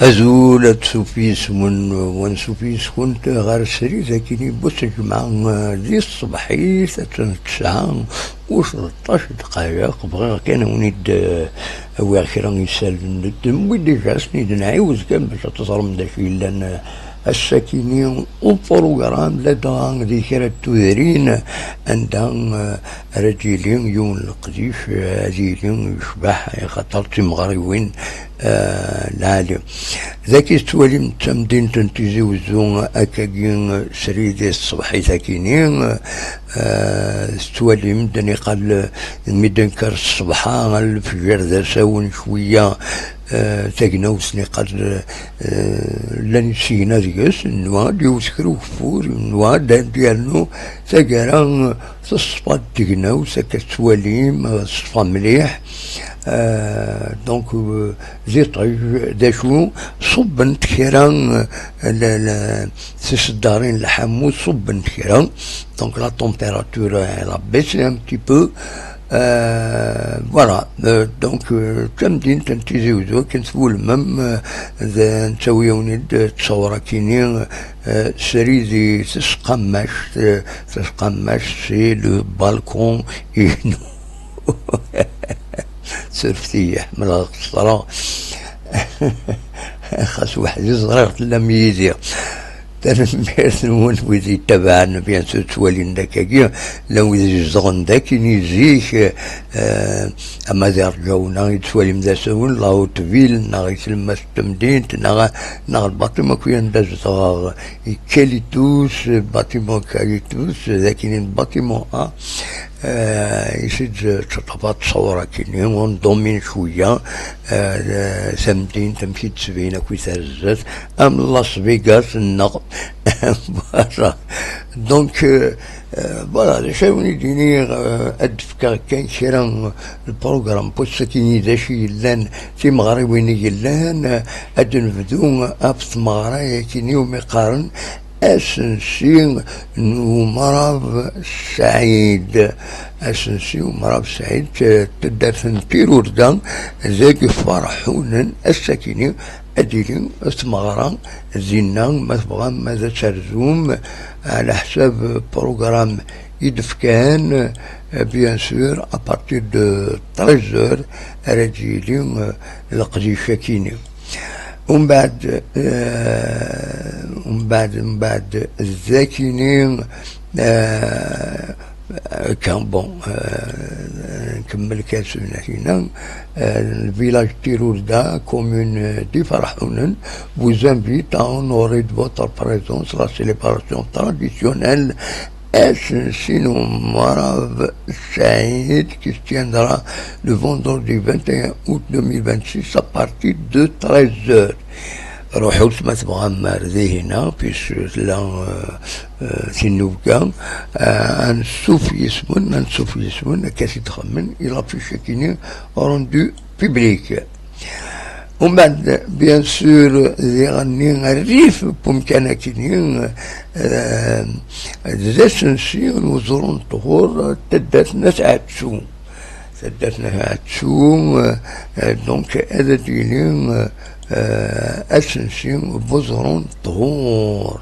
أزول تسوفيس ونسوفيس كنت غير سري ذاكيني بوس الجمعة دي الصباحية تسعة و13 دقائق بغا كان ونيد أو أخيرا يسال ندم ويدي جاسني نعاوز كان باش تصرم داكي لأن الساكنين وبروغرام لدى ذكرى التوذرين عندها رجلين يون القديش هذيلين يشبح خاطر تمغريوين العالم ذاك التوالي متمدين تنتيزي وزون أكاكين سريدي الصبحي ساكنين استوالي مدني قال ميدان كار الصبحا الفجر ذا ساون شوية تاكناوسني قال لاني سينا ديكاس نوا ديوسكرو فور نوا ديالنو تاكرا تصفى تاكناوس هكا تواليم صفى مليح دونك زيت داشو صبن كيران تسدارين الحمو صبن كيران دونك لا تمبيراتور لا بيسي ان بتي بو فوالا دونك تمدين تنتيزيوزو كنسول مم نساوي ونيد تصورا كينين سريدي تسقماش سي لو بالكون إنو سرفتيه من الصلاة خاص واحد صغير تلا ميزيا تنميرثون ويدي تبعنا بيان سو توالين داكاكيا لو ويدي زغن داكي نيزيك اما ذا رجاونا يتوالي مداسون لاو تفيل ناغ يتلمس تمدين ناغ الباطمة كوين دازغ كاليتوس باطمة كاليتوس ذاكين الباطمة يسد تطبات صورة كيني وندومين شوية سمدين تمشي تسبينا كوي تهزت ام لاس فيغاس النقد دونك فوالا شاوني ديني ادفكا كان شيران البروغرام بوسكيني داشي لان في مغربيني لان ادنفدو ابث مغرايا كيني ومقارن أسنسي ومرض سعيد أسنسي ومرض سعيد تدرسن بيرودان ذاك فرحون الساكنين أديلين استمغران زينان مثبغان ماذا ترزوم على حساب بروغرام يدفكان بيان سور أبارتير دو 13 رجيلين القديشة كيني ومن بعد الذاكرين كان بون نكمل كاسونا هنا الفيلاج تيرولدا كومون دي فرحونن vous invite à honorer de votre présence la célébration traditionnelle Ascension Marav Saïd qui se tiendra le vendredi 21 août 2026 à partir de 13h. روحوا ما تبغى مارذي هنا بيش لا سنوكا نسوف يسمون كاسي تخمن إلى في شكيني روندو بيبليك ومن بعد بيان سور يغني الريف بمكانكيني زاسنسي وزرون طهور تداتنا تعاتشو دونك هذا ديني أسنسي بزرون طهور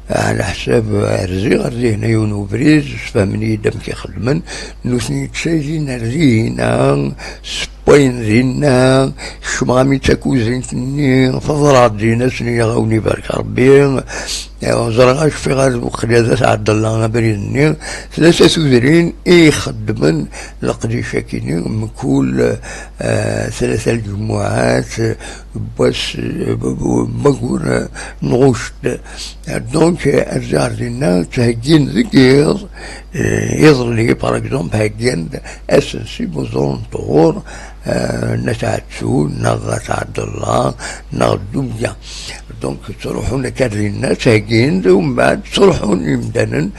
على حساب رزي هنا يونو بريز فهمني دم كيخدمن نوثني تساجين رزينا سبوين زينا شمامي تاكو زينتني فضرات زينا سني غاوني بارك ربي زرغاش في غاز وخليذات عبد الله بريني ثلاثة سوزرين يخدمن لقديشة كيني من كل ثلاثة الجمعات بس بقول نغشت دونك الزهر دينا تهجين ذكير يظلي باغ اكزومبل هجين اسنسي بوزون طهور نتعتشو نغت عبد الله نغدوبيا دونك تروحون كارلينا تهجين ومن بعد تروحون يمدنن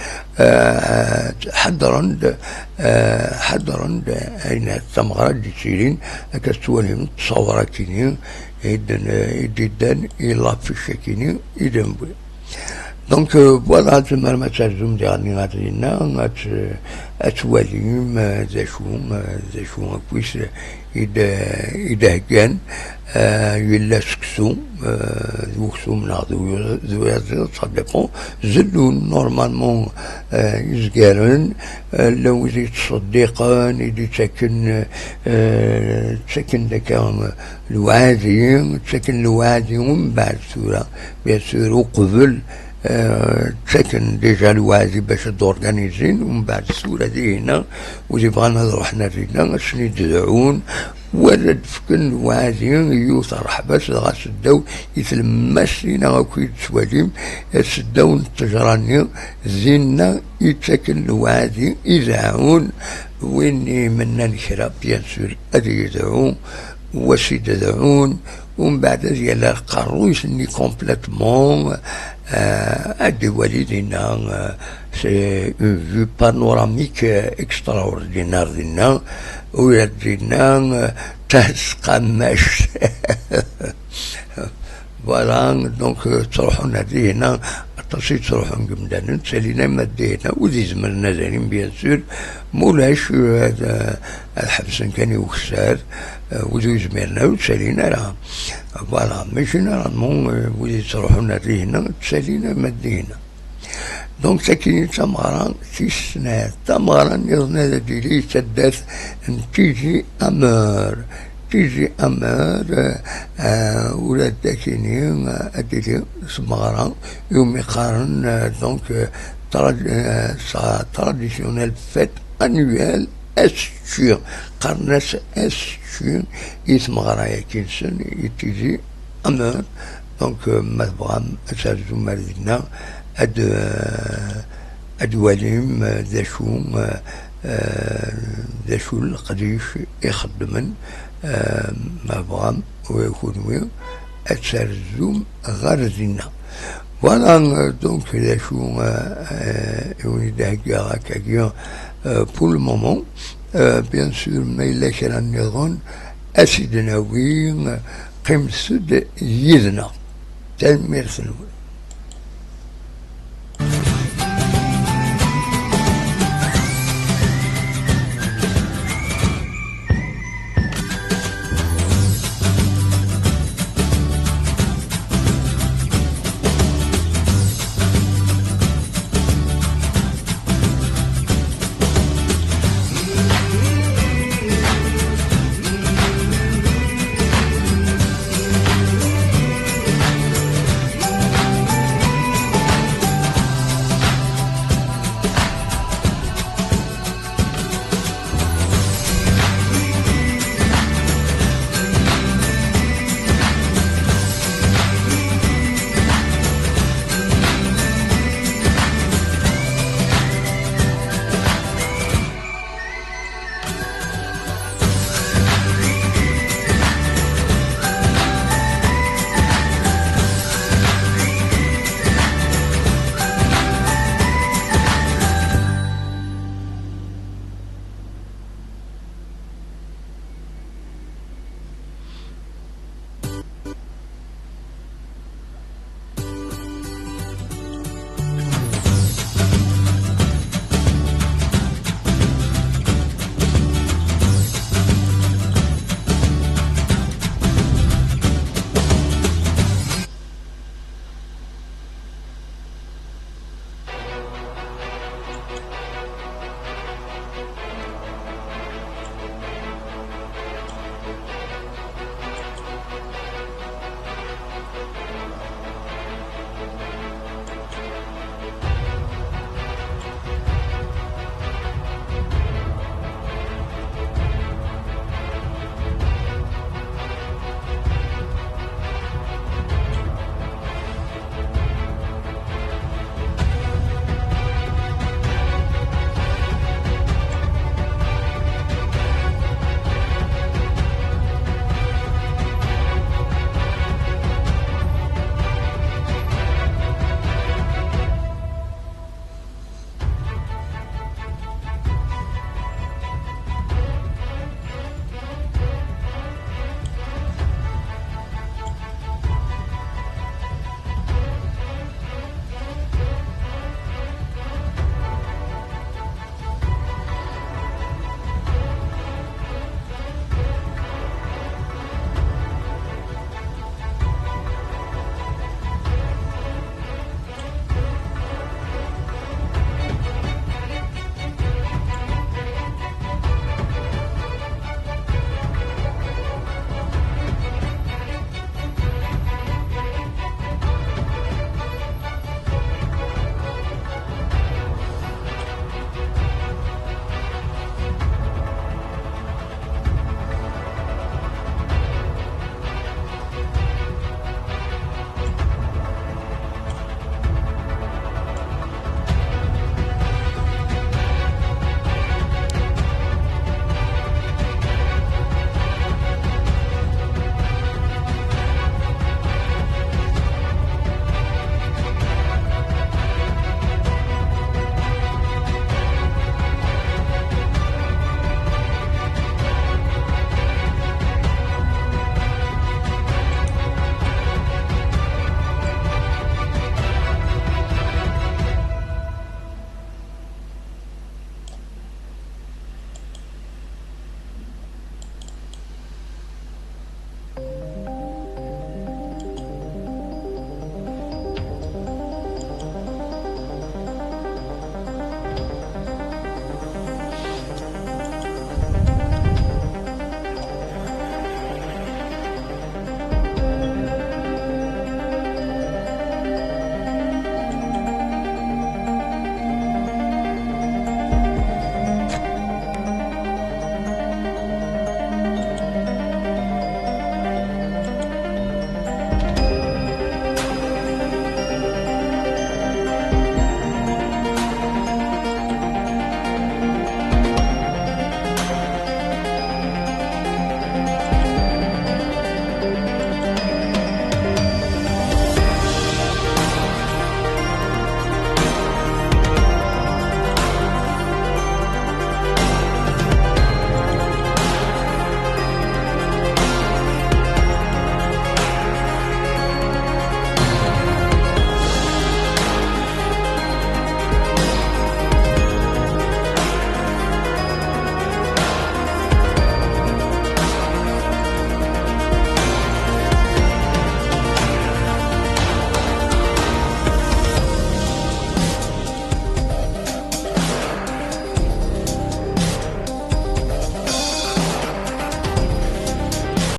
حضرن أين الثمرات دي تشيرين كتوالهم تصورا كينين جدا إلا في الشكينين إذن بي دونك فوالا تما ما ترجم ديالني غادينا اتواليم ذا شو كويس إذا كان يلا سكسو وكسو من ذو يزيد صدقون زلون نورمالمون يزقارن لو يزيد صديقان يدي تسكن داك الوعادي ومن بعد سورة بيسور وقبل تسكن ديجا الوعدي باش دورغانيزين ومن بعد السورة دي هنا وزي بغانا نروحنا رينا شني تدعون ولا تفكن الوعدي يوثر حباس غا سداو يتلمس لينا غاكو يتسواليم سداو التجراني زينا يتسكن الوعدي يدعون ويني منا نكرا بيان سور ادي يدعون واش يدعون ومن بعد ديال القرويش ني كومبليتمون ادي والدينا سي اون فيو بانوراميك اكستراوردينار دينا ولادينا تهز قماش فوالا دونك تروحوا نادي هنا تصيد تروحوا قمدان تسالينا مادينا وذي زمرنا زانين بيان سور مولاش هذا الحبس كان يوكسار وذي زمرنا وتسالينا راه فوالا ماشي نورمالمون وذي تروحوا نادي هنا تسالينا مادينا دونك ساكنين تمغران 6 سنوات تمغران يظن هذا ديلي تدات تيجي أمر ولاد داكينين أديلي سمغران يوم يقارن دونك traditionnel fête annuelle أسشير قرناس أسشير يسمغرا يكينسن يتيجي أمر دونك مذبغام أسازو مردنا أدواليم ذا شو القديش يخدمن ما بغام ويكونوا أتسرزوم غرزنا فوالا دونك ذا شو يوني داكيا هكاكيا بور المومون بيان سور ما إلا كان نظن أسيدنا وين قيم سد يدنا تنمير سنول